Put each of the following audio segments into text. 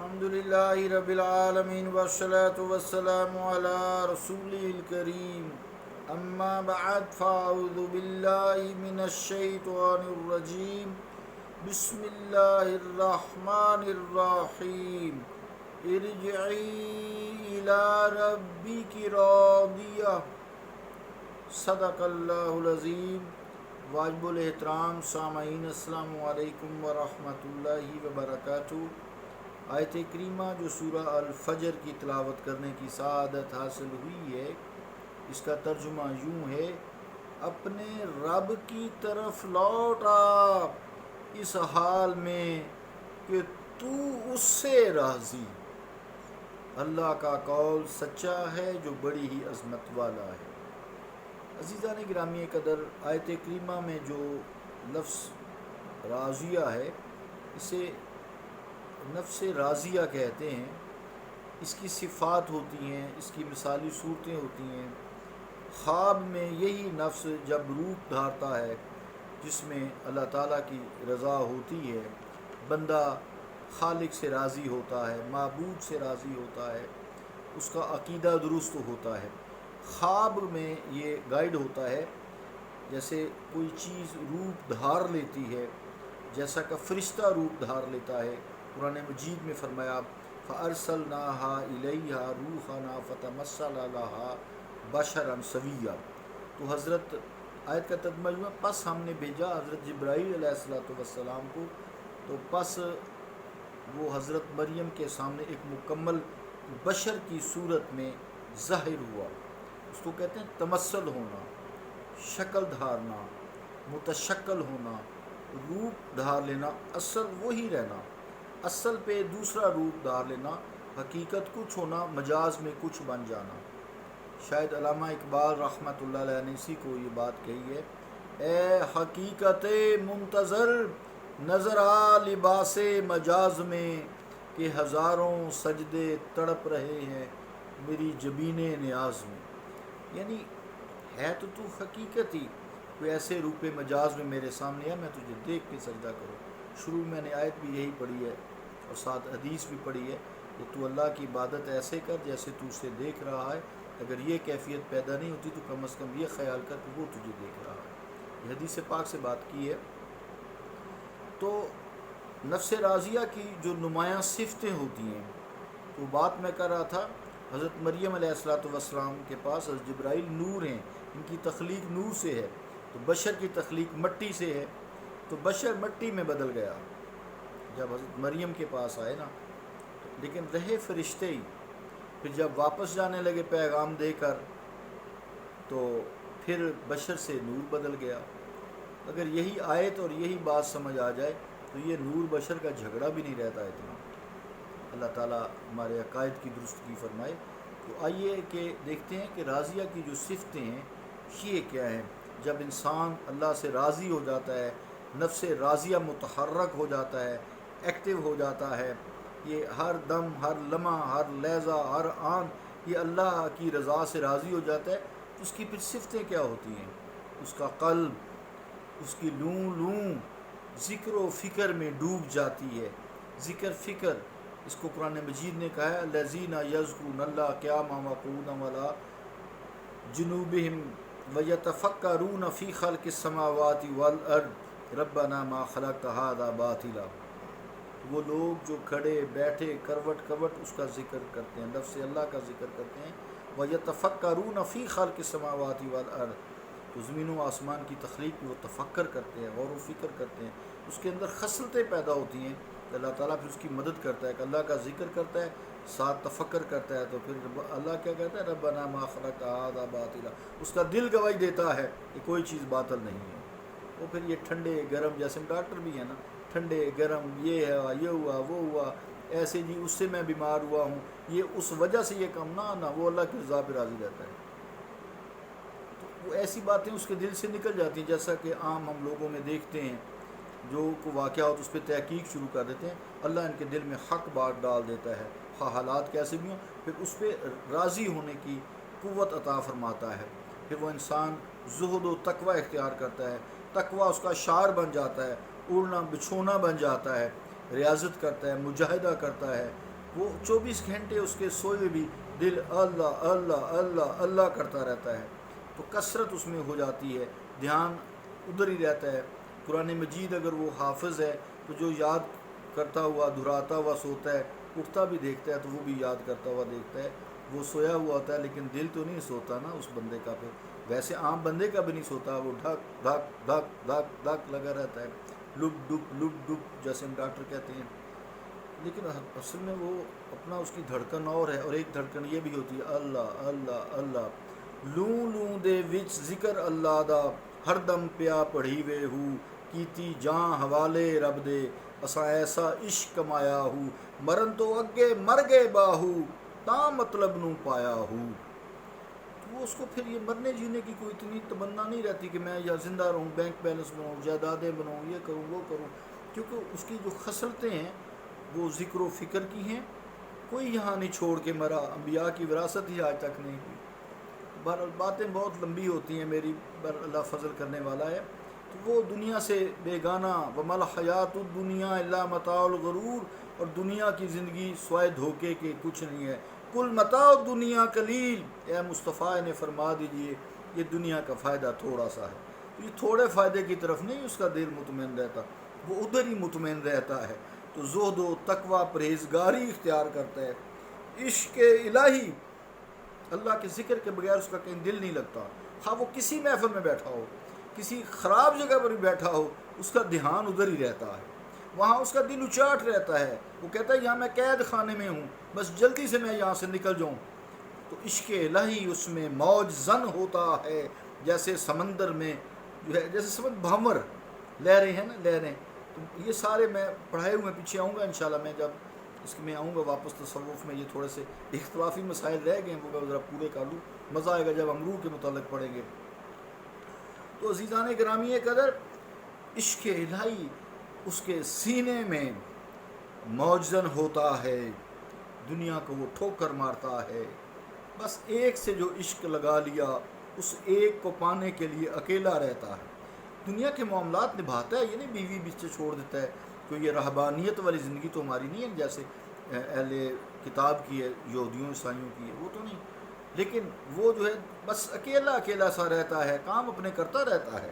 الحمدللہ رب العالمین والصلاة والسلام علی رسولہ الکریم اما بعد فاعوذ باللہ من الشیطان الرجیم بسم اللہ الرحمن الرحیم ارجعی الی ربک راضیہ صدق اللہ العظیم۔ واجب الاحترام سامعین السلام علیکم ورحمۃ اللہ وبرکاتہ۔ آیت کریمہ جو سورہ الفجر کی تلاوت کرنے کی سعادت حاصل ہوئی ہے، اس کا ترجمہ یوں ہے: اپنے رب کی طرف لوٹ آ اس حال میں کہ تو اس سے راضی۔ اللہ کا قول سچا ہے جو بڑی ہی عظمت والا ہے۔ عزیزان گرامی قدر، آیت کریمہ میں جو لفظ راضیہ ہے، اسے نفس راضیہ کہتے ہیں۔ اس کی صفات ہوتی ہیں، اس کی مثالی صورتیں ہوتی ہیں۔ خواب میں یہی نفس جب روپ دھارتا ہے جس میں اللہ تعالیٰ کی رضا ہوتی ہے، بندہ خالق سے راضی ہوتا ہے، معبود سے راضی ہوتا ہے، اس کا عقیدہ درست ہوتا ہے۔ خواب میں یہ گائیڈ ہوتا ہے، جیسے کوئی چیز روپ دھار لیتی ہے، جیسا کہ فرشتہ روپ دھار لیتا ہے۔ قرآن مجید میں فرمایا فَأَرْسَلْنَاهَا إِلَيْهَا رُوحَنَا فَتَمَثَّلَ لَهَا بَشَرًا سَوِيًّا۔ تو حضرت آیت کا ترجمہ ہے، پس ہم نے بھیجا حضرت جبرائیل علیہ السلام کو، تو پس وہ حضرت مریم کے سامنے ایک مکمل بشر کی صورت میں ظاہر ہوا۔ اس کو کہتے ہیں تمثل ہونا، شکل دھارنا، متشکل ہونا، روپ دھار لینا، اصل وہی رہنا، اصل پہ دوسرا روپ دھار لینا، حقیقت کچھ ہونا، مجاز میں کچھ بن جانا۔ شاید علامہ اقبال رحمۃ اللہ علیہ نے اسی کو یہ بات کہی ہے: اے حقیقت منتظر نظر آ لباس مجاز میں، کہ ہزاروں سجدے تڑپ رہے ہیں میری جبین نیاز میں۔ یعنی ہے تو حقیقت ہی، کوئی ایسے روپ مجاز میں میرے سامنے ہے، میں تجھے دیکھ کے سجدہ کروں۔ شروع میں نے آیت بھی یہی پڑھی ہے اور ساتھ حدیث بھی پڑھی ہے کہ تو اللہ کی عبادت ایسے کر جیسے تو اسے دیکھ رہا ہے۔ اگر یہ کیفیت پیدا نہیں ہوتی تو کم از کم یہ خیال کر کہ وہ تجھے دیکھ رہا ہے۔ یہ حدیث پاک سے بات کی ہے۔ تو نفس راضیہ کی جو نمایاں صفتیں ہوتی ہیں، وہ بات میں کر رہا تھا، حضرت مریم علیہ السلام کے پاس حضرت جبرائیل نور ہیں، ان کی تخلیق نور سے ہے، تو بشر کی تخلیق مٹی سے ہے، تو بشر مٹی میں بدل گیا جب حضرت مریم کے پاس آئے نا، لیکن رہے فرشتے ہی۔ پھر جب واپس جانے لگے پیغام دے کر، تو پھر بشر سے نور بدل گیا۔ اگر یہی آیت اور یہی بات سمجھ آ جائے تو یہ نور بشر کا جھگڑا بھی نہیں رہتا اتنا۔ اللہ تعالیٰ ہمارے عقائد کی درستگی فرمائے۔ تو آئیے کہ دیکھتے ہیں کہ راضیہ کی جو صفتیں ہیں یہ کیا ہیں۔ جب انسان اللہ سے راضی ہو جاتا ہے، نفس راضیہ متحرک ہو جاتا ہے، ایکٹیو ہو جاتا ہے، یہ ہر دم، ہر لمحہ، ہر لحظہ، ہر آن یہ اللہ کی رضا سے راضی ہو جاتا ہے، تو اس کی پھر صفتیں کیا ہوتی ہیں؟ اس کا قلب، اس کی لوں لوں ذکر و فکر میں ڈوب جاتی ہے۔ ذکر فکر، اس کو قرآن مجید نے کہا ہے الذین یذکرون اللہ قیاما وقعودا وعلی جنوبہم ویتفکرون فی خلق السماوات والارض ربنا ما خلقت ھذا باطلا۔ وہ لوگ جو کھڑے بیٹھے کروٹ کروٹ اس کا ذکر کرتے ہیں، لفظ اللہ کا ذکر کرتے ہیں۔ وَيَتَفَكَّرُونَ فِي خَلْقِ السَّمَاوَاتِ وَالْأَرْضِ، تو زمین و آسمان کی تخلیق میں وہ تفکر کرتے ہیں، غور و فکر کرتے ہیں، اس کے اندر خصلتیں پیدا ہوتی ہیں کہ اللہ تعالیٰ پھر اس کی مدد کرتا ہے، کہ اللہ کا ذکر کرتا ہے ساتھ تفکر کرتا ہے، تو پھر اللہ کیا کہتا ہے ربنا ما خلقت ھذا باطلا، اس کا دل گواہی دیتا ہے کہ کوئی چیز باطل نہیں ہے۔ وہ پھر یہ ٹھنڈے گرم، جیسے ڈاکٹر بھی ہیں نا، ٹھنڈے گرم، یہ ہے یہ ہوا وہ ہوا، ایسے جی اس سے میں بیمار ہوا ہوں، یہ اس وجہ سے یہ کم نہ وہ اللہ کی رضا پہ راضی رہتا ہے۔ تو وہ ایسی باتیں اس کے دل سے نکل جاتی ہیں، جیسا کہ عام ہم لوگوں میں دیکھتے ہیں، جو کو واقعہ ہو تو اس پہ تحقیق شروع کر دیتے ہیں، اللہ ان کے دل میں حق بات ڈال دیتا ہے، حالات کیسے بھی ہوں، پھر اس پہ راضی ہونے کی قوت عطا فرماتا ہے۔ پھر وہ انسان زہد و تقوی اختیار کرتا ہے، تقوی اس کا شعار بن جاتا ہے، اڑنا بچھونا بن جاتا ہے، ریاضت کرتا ہے، مجاہدہ کرتا ہے، وہ 24 گھنٹے اس کے سوئے ہوئے بھی دل اللہ اللہ اللہ اللہ کرتا رہتا ہے، تو کثرت اس میں ہو جاتی ہے، دھیان ادھر ہی رہتا ہے۔ قرآن مجید اگر وہ حافظ ہے تو جو یاد کرتا ہوا دہراتا ہوا سوتا ہے، اٹھتا بھی دیکھتا ہے تو وہ بھی یاد کرتا ہوا دیکھتا ہے۔ وہ سویا ہوا ہوتا ہے لیکن دل تو نہیں سوتا نا اس بندے کا، پھر ویسے عام بندے کا بھی نہیں سوتا، وہ دھک دھک دھک دھک دھک لگا رہتا ہے، لپ ڈپ جیسے ہم ڈاکٹر کہتے ہیں۔ لیکن اصل میں وہ اپنا اس کی دھڑکن اور ہے، اور ایک دھڑکن یہ بھی ہوتی ہے اللہ اللہ اللہ، لوں لوں دے وچ ذکر اللہ دا، ہر دم پیا پڑھی وے ہو، کیتی جاں حوالے رب دے، اساں ایسا عشق کمایا ہو، مرن تو اگے مر گئے باہو، تاں مطلب نو پایا ہو۔ تو وہ اس کو پھر یہ مرنے جینے کی کوئی اتنی تمنا نہیں رہتی کہ میں یا زندہ رہوں، بینک بیلنس بناؤں، جائیدادیں بناؤں، یہ کروں وہ کروں، کیونکہ اس کی جو خصلتیں ہیں وہ ذکر و فکر کی ہیں۔ کوئی یہاں نہیں چھوڑ کے مرا، انبیاء کی وراثت ہی آج تک نہیں کی۔ بہرحال باتیں بہت لمبی ہوتی ہیں، میری اللہ فضل کرنے والا ہے۔ تو وہ دنیا سے بیگانہ، وَمَا الْحَيَاةُ الدُّنْيَا إِلَّا مَتَاعُ الْغُرُورِ، اور دنیا کی زندگی سوائے دھوکے کے کچھ نہیں ہے۔ کل متاع الدنیا قلیل، اے مصطفیٰ نے فرما دیجئے یہ دنیا کا فائدہ تھوڑا سا ہے۔ یہ تھوڑے فائدے کی طرف نہیں اس کا دل مطمئن رہتا، وہ ادھر ہی مطمئن رہتا ہے، تو زہد و تقوی پرہیزگاری اختیار کرتا ہے۔ عشق الہی، اللہ کے ذکر کے بغیر اس کا کہیں دل نہیں لگتا، خواہ وہ کسی محفل میں بیٹھا ہو، کسی خراب جگہ پر بھی بیٹھا ہو، اس کا دھیان ادھر ہی رہتا ہے، وہاں اس کا دل اچاٹ رہتا ہے، وہ کہتا ہے یہاں میں قید خانے میں ہوں، بس جلدی سے میں یہاں سے نکل جاؤں۔ تو عشق الہی اس میں موج زن ہوتا ہے، جیسے سمندر میں جو ہے، جیسے سمندر بھنور لہریں ہیں نا، لہریں، تو یہ سارے میں پڑھائے ہوئے پیچھے آؤں گا انشاءاللہ، میں جب اس میں آؤں گا واپس تصوف میں، یہ تھوڑے سے اختلافی مسائل رہ گئے ہیں وہ میں ذرا پورے کر لوں، مزہ آئے گا جب ہم روح کے متعلق پڑھیں گے۔ تو عزیزان گرامی قدر، عشق الہی اس کے سینے میں موجزن ہوتا ہے، دنیا کو وہ ٹھوکر مارتا ہے، بس ایک سے جو عشق لگا لیا اس ایک کو پانے کے لیے اکیلا رہتا ہے، دنیا کے معاملات نبھاتا ہے، یہ نہیں بیوی بیچ سے چھوڑ دیتا ہے، کوئی یہ رہبانیت والی زندگی تو ہماری نہیں ہے جیسے اہل کتاب کی ہے، یہودیوں عیسائیوں کی ہے، وہ تو نہیں، لیکن وہ جو ہے بس اکیلا اکیلا سا رہتا ہے، کام اپنے کرتا رہتا ہے،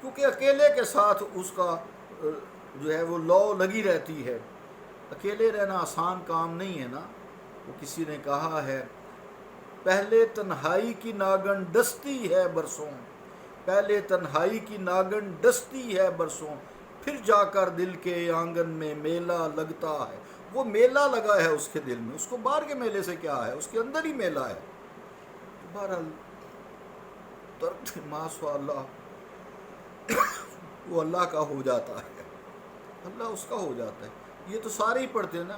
کیونکہ اکیلے کے ساتھ اس کا جو ہے وہ لو لگی رہتی ہے۔ اکیلے رہنا آسان کام نہیں ہے نا، وہ کسی نے کہا ہے پہلے تنہائی کی ناگن ڈستی ہے برسوں، پہلے تنہائی کی ناگن ڈستی ہے برسوں، پھر جا کر دل کے آنگن میں میلہ لگتا ہے۔ وہ میلہ لگا ہے اس کے دل میں، اس کو باہر کے میلے سے کیا ہے، اس کے اندر ہی میلہ ہے۔ بہرحال ترک ماسوا اللہ، وہ اللہ کا ہو جاتا ہے، اللہ اس کا ہو جاتا ہے۔ یہ تو سارے ہی پڑھتے ہیں نا،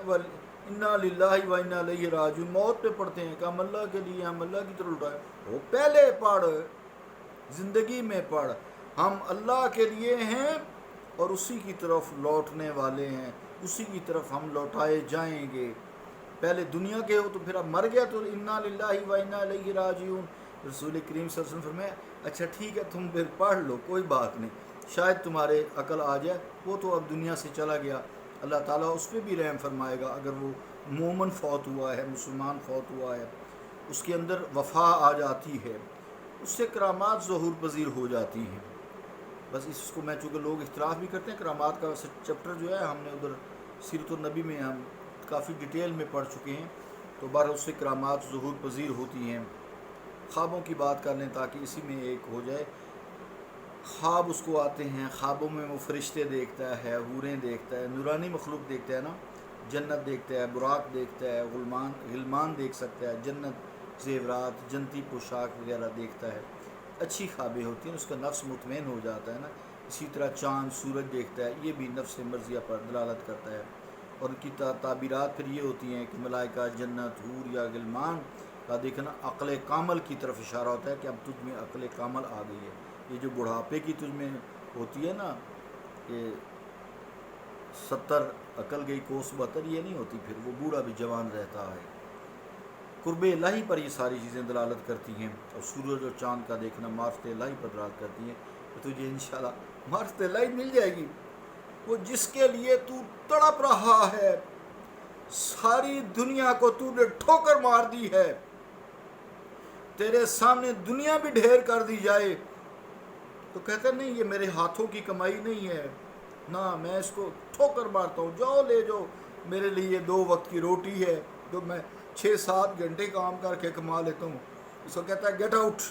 انا للہ و انا الیہ راجعون، موت پہ پڑھتے ہیں کہ ہم اللہ کے لیے، ہم اللہ کی طرف اٹھائے، وہ پہلے پڑھ، زندگی میں پڑھ، ہم اللہ کے لیے ہیں اور اسی کی طرف لوٹنے والے ہیں، اسی کی طرف ہم لوٹائے جائیں گے۔ پہلے دنیا کے ہو تو پھر اب مر گیا تو انا للہ و انا الیہ راجعون۔ رسول کریم صلی اللہ علیہ وسلم فرمایا اچھا ٹھیک ہے تم پھر پڑھ لو، کوئی بات نہیں، شاید تمہارے عقل آ جائے، وہ تو اب دنیا سے چلا گیا، اللہ تعالیٰ اس پہ بھی رحم فرمائے گا۔ اگر وہ مومن فوت ہوا ہے، مسلمان فوت ہوا ہے، اس کے اندر وفا آ جاتی ہے، اس سے کرامات ظہور پذیر ہو جاتی ہیں۔ بس اس کو میں چونکہ لوگ اختلاف بھی کرتے ہیں، کرامات کا چیپٹر جو ہے ہم نے ادھر سیرت النبی میں ہم کافی ڈیٹیل میں پڑھ چکے ہیں، تو بہرحال اس سے کرامات ظہور پذیر ہوتی ہیں۔ خوابوں کی بات کر لیں تاکہ اسی میں ایک ہو جائے، خواب اس کو آتے ہیں، خوابوں میں وہ فرشتے دیکھتا ہے، حوریں دیکھتا ہے، نورانی مخلوق دیکھتا ہے نا، جنت دیکھتا ہے، براق دیکھتا ہے، غلمان دیکھ سکتا ہے، جنت زیورات، جنتی پوشاک وغیرہ دیکھتا ہے، اچھی خوابیں ہوتی ہیں، اس کا نفس مطمئن ہو جاتا ہے نا۔ اسی طرح چاند سورج دیکھتا ہے، یہ بھی نفس مرضیہ پر دلالت کرتا ہے، اور ان کی تعبیرات پھر یہ ہوتی ہیں کہ ملائکہ، جنت، حور یا غلمان کا دیکھنا عقل کامل کی طرف اشارہ ہوتا ہے کہ اب تجھ میں عقل کامل آ گئی ہے۔ یہ جو بڑھاپے کی تجھ میں ہوتی ہے نا کہ 70 عقل گئی کوس 72، یہ نہیں ہوتی، پھر وہ بوڑھا بھی جوان رہتا ہے۔ قرب الہی پر یہ ساری چیزیں دلالت کرتی ہیں، اور سورج اور چاند کا دیکھنا معرفت الہی پر دلالت کرتی ہیں، تو تجھے انشاءاللہ معرفت الہی مل جائے گی، وہ جس کے لیے تو تڑپ رہا ہے، ساری دنیا کو تو نے ٹھوکر مار دی ہے، تیرے سامنے دنیا بھی ڈھیر کر دی جائے تو کہتا نہیں یہ میرے ہاتھوں کی کمائی نہیں ہے، نہ میں اس کو ٹھوکر مارتا ہوں، جاؤ لے جاؤ، میرے لیے 2 وقت کی روٹی ہے جو میں 6-7 گھنٹے کام کر کے کما لیتا ہوں۔ اس کو کہتا ہے گیٹ آؤٹ،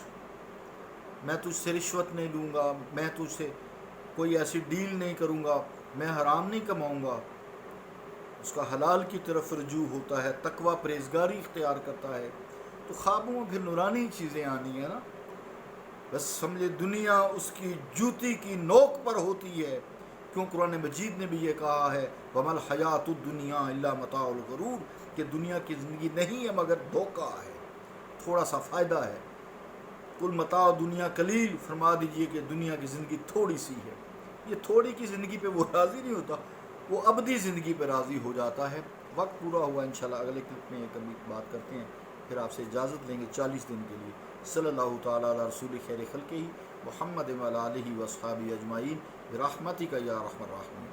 میں تجھ سے رشوت نہیں لوں گا، میں تجھ سے کوئی ایسی ڈیل نہیں کروں گا، میں حرام نہیں کماؤں گا۔ اس کا حلال کی طرف رجوع ہوتا ہے، تقوی پرہیزگاری اختیار کرتا ہے، تو خوابوں میں پھر نورانی چیزیں آنی ہیں نا۔ بس سمجھے دنیا اس کی جوتی کی نوک پر ہوتی ہے، کیوں قرآن مجید نے بھی یہ کہا ہے وَمَا الْحَيَاةُ الدُّنْيَا إِلَّا مَتَاعُ الْغُرُورِ، کہ دنیا کی زندگی نہیں ہے مگر دھوکہ ہے، تھوڑا سا فائدہ ہے۔ کل متاع دنیا قلیل، فرما دیجئے کہ دنیا کی زندگی تھوڑی سی ہے۔ یہ تھوڑی کی زندگی پہ وہ راضی نہیں ہوتا، وہ ابدی زندگی پہ راضی ہو جاتا ہے۔ وقت پورا ہوا، انشاءاللہ اگلے کلپ میں کبھی بات کرتے ہیں، پھر آپ سے اجازت لیں گے 40 دن کے لیے۔ صلی اللہ تعالیٰ علی رسول خیر خلقہ محمد وعلی آلہ واصحابہ اجمعین برحمتک یا ارحم الراحمین۔